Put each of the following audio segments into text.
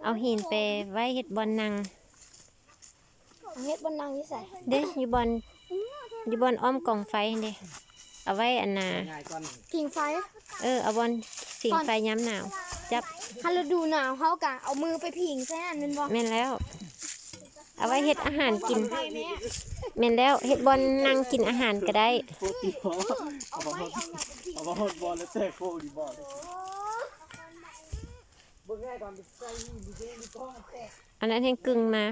เอาหินไปไว้เฮ็ดบอลนังเฮ็ดบนนางนี่ใส่เด้อยู่บอนอ้อมกองไฟเด้เอาไว้อันน่ะผิงไฟเอาบอลสิงไฟย้ำหนาวจับถ้าฤดูหนาวเฮากะเอามือไปผิงใส่นั่นบ่แม่นแล้วเอาไว้เฮ็ดอาหารกินแม่นแล้วเฮ็ดบอลนั่งกินอาหารก็ได้เอามาฮอดบอลแล้วแทรกโคดีบอลเบิ่งง่ายก่อนใส่มีก้อนแตกอันนั้นให้กึ่งมา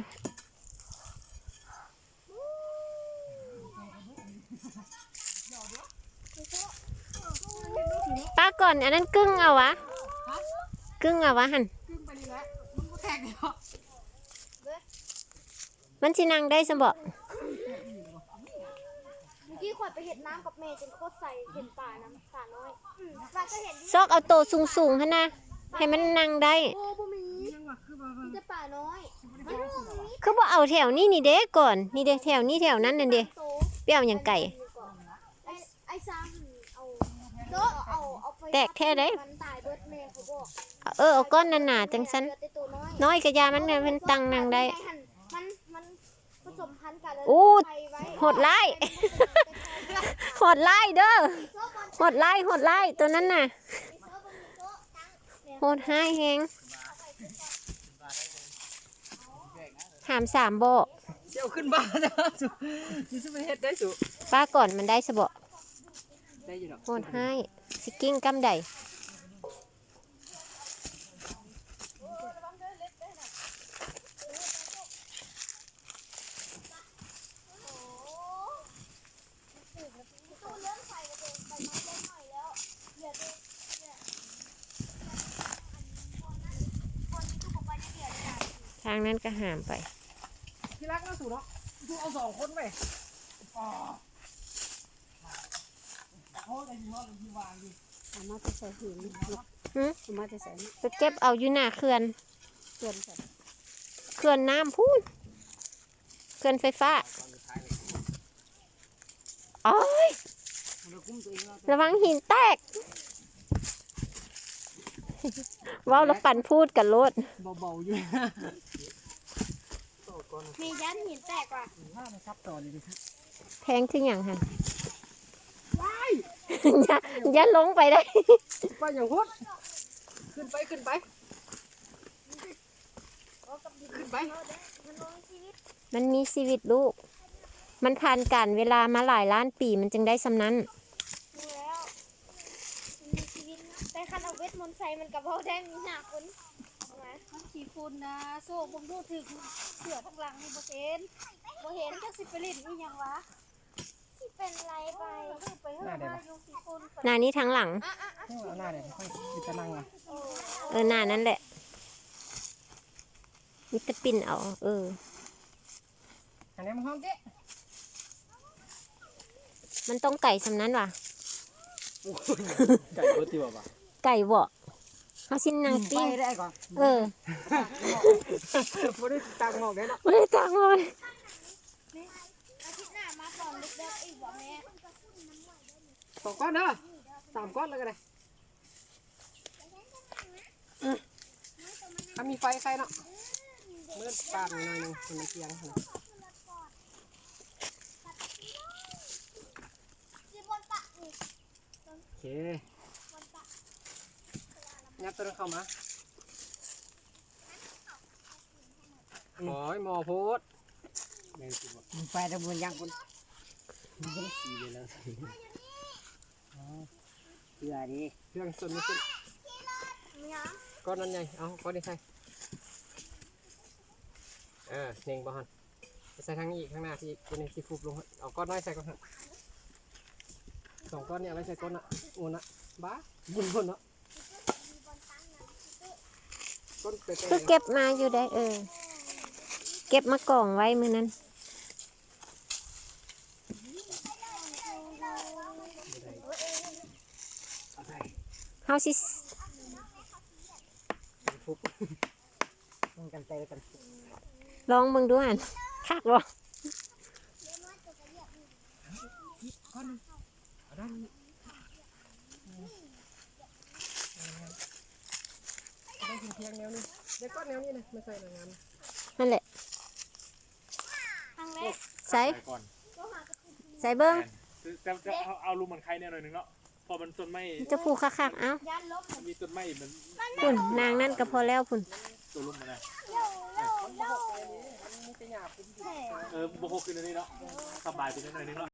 ป้าก่อนอันนั้นกึ่งเอาวะกึ่งเอาวะหั่นมันสินั่งได้ซั่นบ่เมื่อกี้ข่อยไปเฮ็ดน้ำกับแม่จนโคตรใส่เห็นป่าน้ำป่าน้อยป่าก็เห็นซอกเอาโตสูงๆหั่นน่ะให้มันนั่งได้โอ้บ่มีจะป่าน้อยคือบ่เอาแถวนี้นี่เด้ก่อนนี่เด้แถวนี้แถวนั้นนั่นเด้เปรี้ยวอย่างไก่ไอ้ซ้ำเอาไปแตกแท้เด้มันตายเบิดแม่เขาบอกเอาก้อนหนาๆจังซั่นน้อยกะยามันเนี่ยมันตั้งนั่งได้มันผสมพันธุ์กันแล้ว อู้โหดร้ายโหดร้ายเด้อโหดร้ายตัวนั้นน่ะโหดร้ายแฮงถาม3บ่เจ้าขึ้นบ้านนะสุสิไปเฮ็ดได้สุป้าก่อนมันได้ซะบ่ได้อยู่ดอกโหดร้ายสิกิ้งกำใดทางนั้นก็หามไปที่รักนะสุเนาะสุเอา2คนไปอ๋อโอ้ได้ยินว่าได้ยินวางดิมาจะใส่หินมาจะใส่ไปเก็บเอาอยู่หน้าเขื่อนน้ำพูนเขื่อนไฟฟ้าโอ้ยระวังหินแตกว้าวแล้วปั่นพูดกันรถเบาๆอยู่มียันหินแตกว่ะซับต่อเลยครับแพงขึ้นอย่างค่ะอย่าลงไปได้ไปอย่างโคตรขึ้นไปขึ้นไปมันมีชีวิตลูกมันผ่านการเวลามาหลายล้านปีมันจึงได้สำนั้นแล้วมีชีวิตแต่คันเอาเวทมนต์ใส่มันกับเบาได้มีหน้าคนมันขี่ฝุ่นนะโซ่ผมดูถึงเสือทั้งหลังนี่บ่เห็นจักสิไปเล่นนี่ยังวะสิเป็นไรไปอยู่สีฝุ่นหน้านี้ทั้งหลังหน้าเนี่ยค่อยจะนั่งอ่ะหน้านั่นแหละมิตรปิ่นเอาอันนี้มันห้องเจ๊มันต้องไก่สำนั้นว่ะไก่เบอร์ติวป่ะไก่บ่เขาชิ้นนางปิ้งได้ก่อนไม่ได้ตังหมอกได้เนาะไม่ได้ตังหมอกอาทิตย์หน้ามาก่อนเด็กๆอีกบ่แม่2 ก้อนเด้อ3 ก้อนเลยก็ได้ถ้ามีไฟใครเนาะมืดปานหน่อยนึงมันเทียงโอเคงับตัวนั้นเข้ามาหมอโพดไฟตะบนยังคนสีเลยแล้วเพื่อดิเรื่องส่วนนี้ก้อนนั้นไงเอาก้อนนี้ใส่เน่งบ้านใส่ทางนี้อีกข้างหน้าที่เป็นสีฟูลงเอาก้อนน้อยใส่ก้อน2 ก้อนเนี่ยไว้ใส่ก้อนน่ะโอ้นะบ้าบุญคนเนาะก้อนก็เก็บมาอยู่ได้เก็บมากล่องไว้มือนั้นเฮาสิลองมึงดูหันคักบ่ เทียงแนวนี้เด็กก้อนแนวนี้นะไม่ใส่หนังงาม นั่นแหละ ครั้งแรก ใส่ ก่อน ใส่เบิ้ง จะเอารูมันใครแน่หน่อยนึงเนาะพอมันต้นไม้ จะผูกคักๆเอ้า ย่านลบ มีต้นไม้มัน พุ่นนางนั่นก็พอแล้วพุ่น ตัวลุ่มมันนะ มันมีแต่หยาบ บโคขึ้นอันนี้เนาะสบายขึ้นหน่อยนึงเนาะ